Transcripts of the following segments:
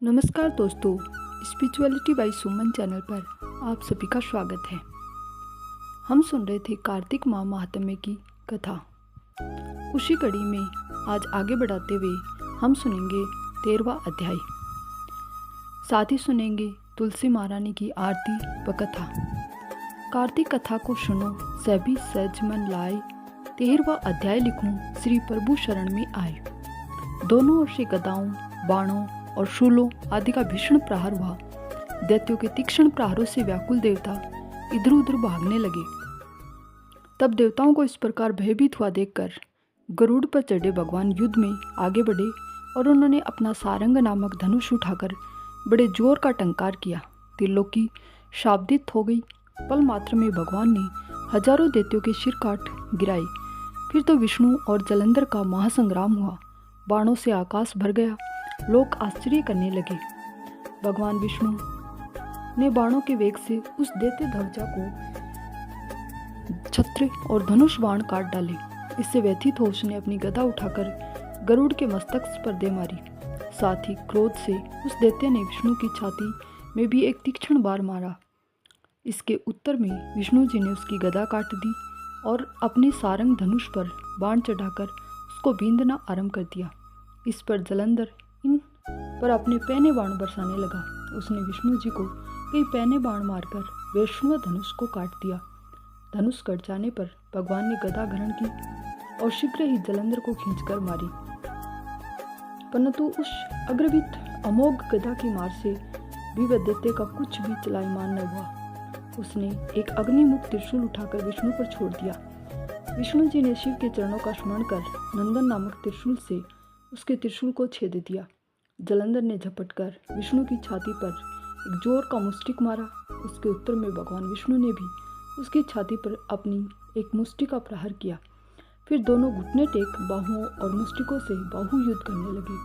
नमस्कार दोस्तों, spirituality bye सुमन channel पर आप सभी का स्वागत है। हम सुन रहे थे कार्तिक माह महात्म्य की कथा। उसी कड़ी में आज आगे बढ़ाते हुए हम सुनेंगे 13वां अध्याय। साथ ही सुनेंगे तुलसी महारानी की आरती व कथा। कार्तिक कथा को सुनो सभी सहज मन लाए, 13वां अध्याय लिखूं श्री प्रभु शरण में आए। दोनों ओर से गदाओं, बाणों और शूलों आदि का भीषण प्रहार हुआ। दैत्यों के तीक्ष्ण प्रहारों से व्याकुल देवता इधर उधर भागने लगे। तब देवताओं को इस प्रकार भयभीत हुआ देखकर गरुड़ पर चढ़े भगवान युद्ध में आगे बढ़े और उन्होंने अपना सारंग नामक धनुष उठाकर बड़े जोर का टंकार किया। त्रिलोकी शाब्दित हो गई। पल मात्र में भगवान ने हजारों दैत्यों के सिर काट गिराए। फिर तो विष्णु और जलंधर का महासंग्राम हुआ। बाणों से आकाश भर गया। लोग आश्चर्य करने लगे। भगवान विष्णु ने बाणों के वेग से उस दैत्य ध्वजा को छत्र और धनुष बाण काट डाले। इससे व्यथित हो उसने अपनी गदा उठाकर गरुड़ के मस्तक पर दे मारी। साथ ही क्रोध से उस दैत्य ने विष्णु की छाती में भी एक तीक्ष्ण बार मारा। इसके उत्तर में विष्णु जी ने उसकी गदा काट दी और अपने सारंग धनुष पर बाण चढ़ाकर उसको बींधना आरंभ कर दिया। इस पर जलंधर इन पर अपने पैने बाण बरसाने लगा। उसने विष्णु जी को कई पैने बाण मारकर वैष्णव धनुष को काट दिया। धनुष कट जाने पर भगवान ने गदा ग्रहण की और शीघ्र ही जलंधर को खींचकर मारी। परंतु उस अग्रवित अमोघ गदा की मार से भी वह दैत्य का कुछ भी चलायमान न हुआ। उसने एक अग्निमुख त्रिशूल उठाकर विष्णु पर छोड़ दिया। विष्णु जी ने शिव के चरणों का स्मरण कर नंदन नामक त्रिशूल से उसके त्रिशूल को छेद दिया। जलंधर ने झपटकर विष्णु की छाती पर एक जोर का मुष्टिक मारा। उसके उत्तर में भगवान विष्णु ने भी उसकी छाती पर अपनी एक मुष्टि का प्रहार किया। फिर दोनों घुटने टेक बाहुओं और मुष्टिकों से बाहु युद्ध करने लगे।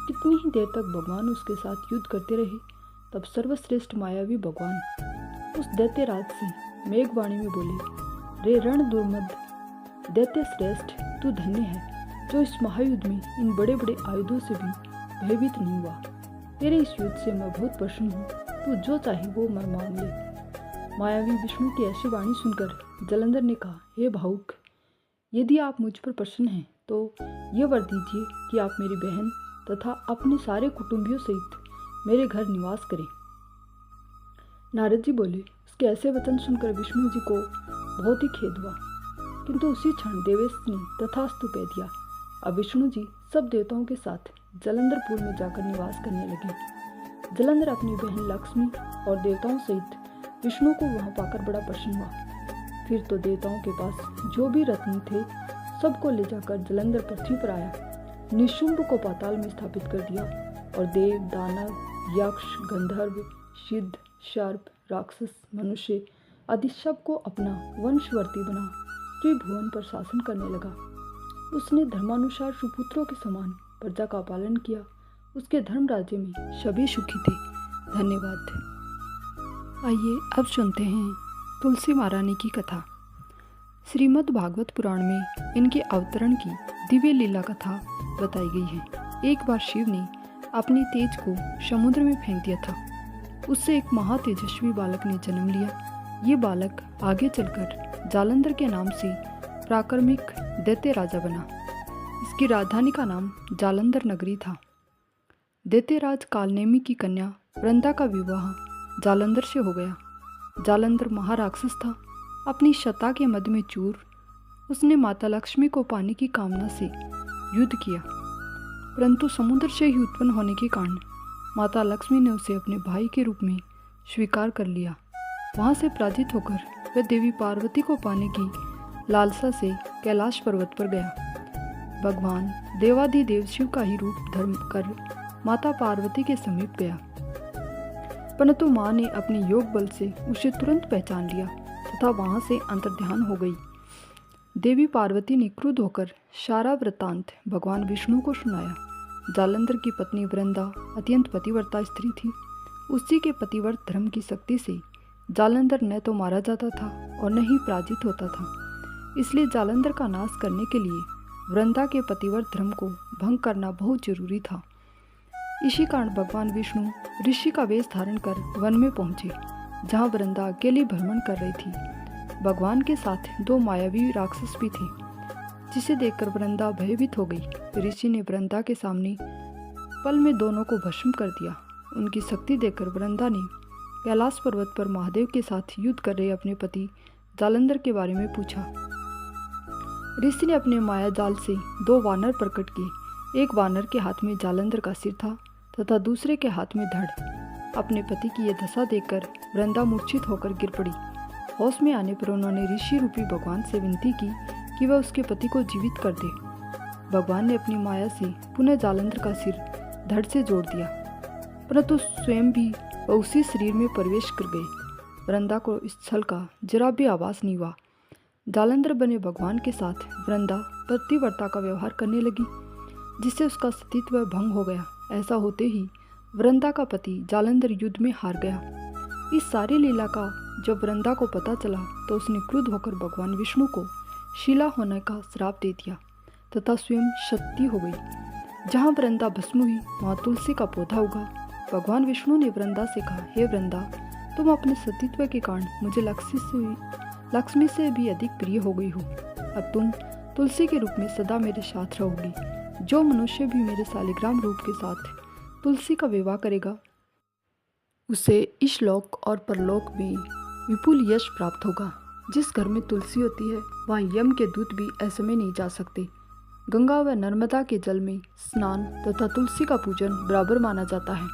कितनी ही देर तक भगवान उसके साथ युद्ध करते रहे। तब सर्वश्रेष्ठ मायावी भगवान उस दैत्य राज से मेघवाणी में बोले, रे रण दुर्मद दैत्य श्रेष्ठ, तू धन्य है जो इस महायुद्ध में इन बड़े बड़े आयुधों से भी भयभीत नहीं हुआ। तेरे इस युद्ध से मैं बहुत प्रसन्न हूँ। तू जो चाहे वो मर मांग ले। मायावी विष्णु की ऐसी वाणी सुनकर जलंधर ने कहा, हे भावुक, यदि आप मुझ पर प्रसन्न हैं तो यह वर दीजिए कि आप मेरी बहन तथा अपने सारे कुटुंबियों सहित मेरे घर निवास करें। नारद जी बोले। उसके ऐसे वचन सुनकर विष्णु जी को बहुत ही खेद हुआ, किंतु उसी क्षण देवेश ने तथास्तु कह दिया। अब विष्णु जी सब देवताओं के साथ जलंधरपुर में जाकर निवास करने लगे। जलंधर अपनी बहन लक्ष्मी और देवताओं सहित विष्णु को वहां पाकर बड़ा प्रसन्न हुआ। फिर तो देवताओं के पास जो भी रत्न थे सबको ले जाकर जलंधर पृथ्वी पर आया। निशुंभ को पाताल में स्थापित कर दिया और देव, दानव, यक्ष, गंधर्व, सिद्ध, सर्प, राक्षस, मनुष्य आदि सबको अपना वंशवर्ती बना त्रिभुवन पर शासन करने लगा। उसने धर्मानुसार सुपुत्रों के समान प्रजा का पालन किया। उसके धर्म राज्य में सभी सुखी थे। धन्यवाद। आइए अब सुनते हैं तुलसी महारानी की कथा। श्रीमद् भागवत पुराण में इनके अवतरण की दिव्य लीला कथा बताई गई है। एक बार शिव ने अपने तेज को समुद्र में फेंक दिया था। उससे एक महातेजस्वी बालक ने जन्म लिया। ये बालक आगे चलकर जालंधर के नाम से प्राक्रमिक दैत्य राजा बना। इसकी राजधानी का नाम जालंधर नगरी था। दैत्यराज कालनेमी की कन्या वृंदा का विवाह जालंधर से हो गया। जालंधर महाराक्षस था। अपनी शता के मद में चूर उसने माता लक्ष्मी को पाने की कामना से युद्ध किया, परंतु समुद्र से ही उत्पन्न होने के कारण माता लक्ष्मी ने उसे अपने भाई के रूप में स्वीकार कर लिया। वहाँ से पराजित होकर वह देवी पार्वती को पाने की लालसा से कैलाश पर्वत पर गया। भगवान देवाधिदेव शिव का ही रूप धर्म कर माता पार्वती के समीप गया, परंतु माँ ने अपने योग बल से उसे तुरंत पहचान लिया तथा वहां से अंतर्ध्यान हो गई। देवी पार्वती ने क्रुद्ध होकर सारा वृत्तांत भगवान विष्णु को सुनाया। जालंधर की पत्नी वृंदा अत्यंत पतिव्रता स्त्री थी। उसी के पतिव्रत धर्म की शक्ति से जालंधर न तो मारा जाता था और न ही पराजित होता था। इसलिए जालंधर का नाश करने के लिए वृंदा के पतिव्रत धर्म को भंग करना बहुत जरूरी था। इसी कारण भगवान विष्णु ऋषि का वेश धारण कर वन में पहुंचे, जहां वृंदा अकेली भ्रमण कर रही थी। भगवान के साथ 2 मायावी राक्षस भी थे, जिसे देखकर वृंदा भयभीत हो गई। ऋषि ने वृंदा के सामने पल में दोनों को भस्म कर दिया। उनकी शक्ति देखकर वृंदा ने कैलाश पर्वत पर महादेव के साथ युद्ध कर रहे अपने पति जालंधर के बारे में पूछा। ऋषि ने अपने माया जाल से 2 वानर प्रकट किए। एक वानर के हाथ में जालंधर का सिर था तथा दूसरे के हाथ में धड़। अपने पति की यह दशा देखकर वृंदा मूर्छित होकर गिर पड़ी। होश में आने पर उन्होंने ऋषि रूपी भगवान से विनती की कि वह उसके पति को जीवित कर दे। भगवान ने अपनी माया से पुनः जालंधर का सिर धड़ से जोड़ दिया, परंतु स्वयं भी वह उसी शरीर में प्रवेश कर गए। वृंदा को इस छल का जरा भी आभास नहीं हुआ। जालंधर बने भगवान के साथ वृंदा पतिव्रता का व्यवहार करने लगी, जिससे उसका सतीत्व भंग हो गया। ऐसा होते ही वृंदा का पति जालंधर युद्ध में हार गया। इस सारी लीला का जब वृंदा को पता चला तो उसने क्रुद्ध होकर भगवान विष्णु को शिला होने का श्राप दे दिया तथा स्वयं शक्ति हो गई। जहाँ वृंदा भस्म हुई वहाँ तुलसी का पौधा उगा। भगवान विष्णु ने वृंदा से कहा, हे वृंदा, तुम अपने सतीत्व के कारण मुझे लक्ष्मी से भी अधिक प्रिय हो गई हो। अब तुम तुलसी के रूप में सदा मेरे साथ रहोगी। जो मनुष्य भी मेरे शालिग्राम रूप के साथ तुलसी का विवाह करेगा, उसे इस लोक और परलोक में विपुल यश प्राप्त होगा। जिस घर में तुलसी होती है वहाँ यम के दूत भी ऐसे में नहीं जा सकते। गंगा व नर्मदा के जल में स्नान तथा तुलसी का पूजन बराबर माना जाता है।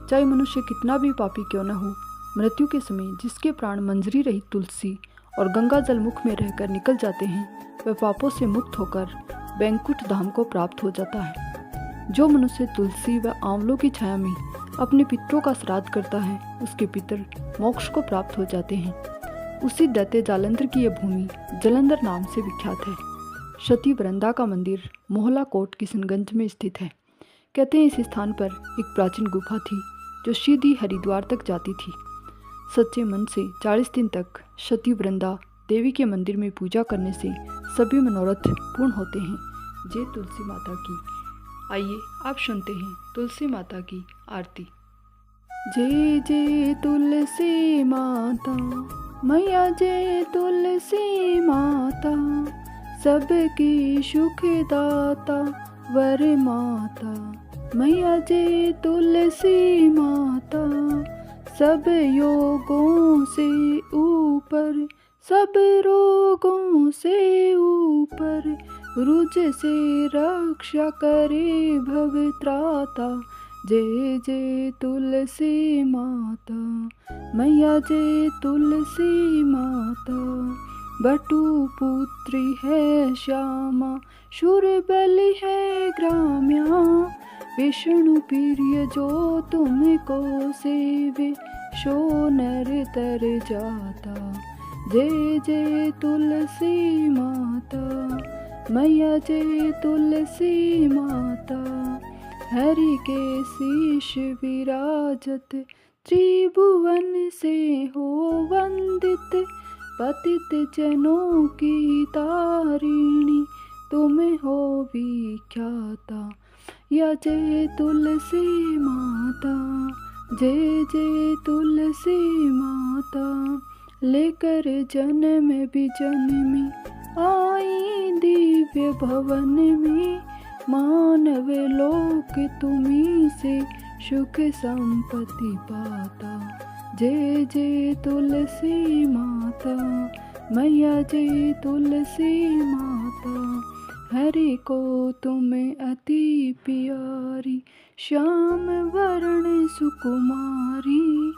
चाहे मनुष्य कितना भी पापी क्यों न हो, मृत्यु के समय जिसके प्राण मंजरी रहित तुलसी और गंगा जल मुख में रहकर निकल जाते हैं, वह पापों से मुक्त होकर वैकुंठ धाम को प्राप्त हो जाता है। जो मनुष्य तुलसी व आंवलों की छाया में अपने पितरों का श्राद्ध करता है, उसके पितर मोक्ष को प्राप्त हो जाते हैं। उसी दैत्य जालंधर की यह भूमि जलंधर नाम से विख्यात है। सती वृंदा का मंदिर मोहला कोट किशनगंज में स्थित है। कहते हैं इस स्थान पर एक प्राचीन गुफा थी जो सीधी हरिद्वार तक जाती थी। सच्चे मन से 40 दिन तक सती वृंदा देवी के मंदिर में पूजा करने से सभी मनोरथ पूर्ण होते हैं। जय तुलसी माता की। आइए आप सुनते हैं तुलसी माता की आरती। जय जय तुलसी माता मैया, जय तुलसी माता, सबकी सुखदाता वर माता मैया। जय तुलसी माता, सब योगों से ऊपर, सब रोगों से ऊपर, रुज से रक्षा करे भवत्राता। जय जय तुलसी माता मैया, जय तुलसी माता। बटु पुत्री है श्यामा, शूरबली है ग्राम्या, विष्णु प्रिय जो तुमको सेवे, सो नर तर जाता। जय जय तुलसी माता मैया, जय तुलसी माता। हरि के शीश विराजत, त्रिभुवन से हो वंदित, पतित जनों की तारिणी, तुम हो विख्याता। या जय तुलसी माता, जय जय तुलसी माता। लेकर जन्म भी जन्मी आई दिव्य भवन में, मानव लोक तुम्हीं से सुख संपत्ति पाता। जय जय तुलसी माता मैया, जय तुलसी माता। हरि को तुम अति प्यारी, श्याम वर्ण सुकुमारी,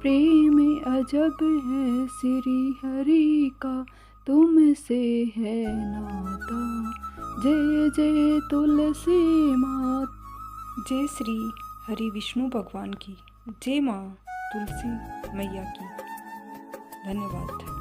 प्रेम अजब है श्री हरि का, तुमसे है नाता। जय जय तुलसी माता। जय श्री हरि विष्णु भगवान की, जय माँ तुलसी मैया की। धन्यवाद।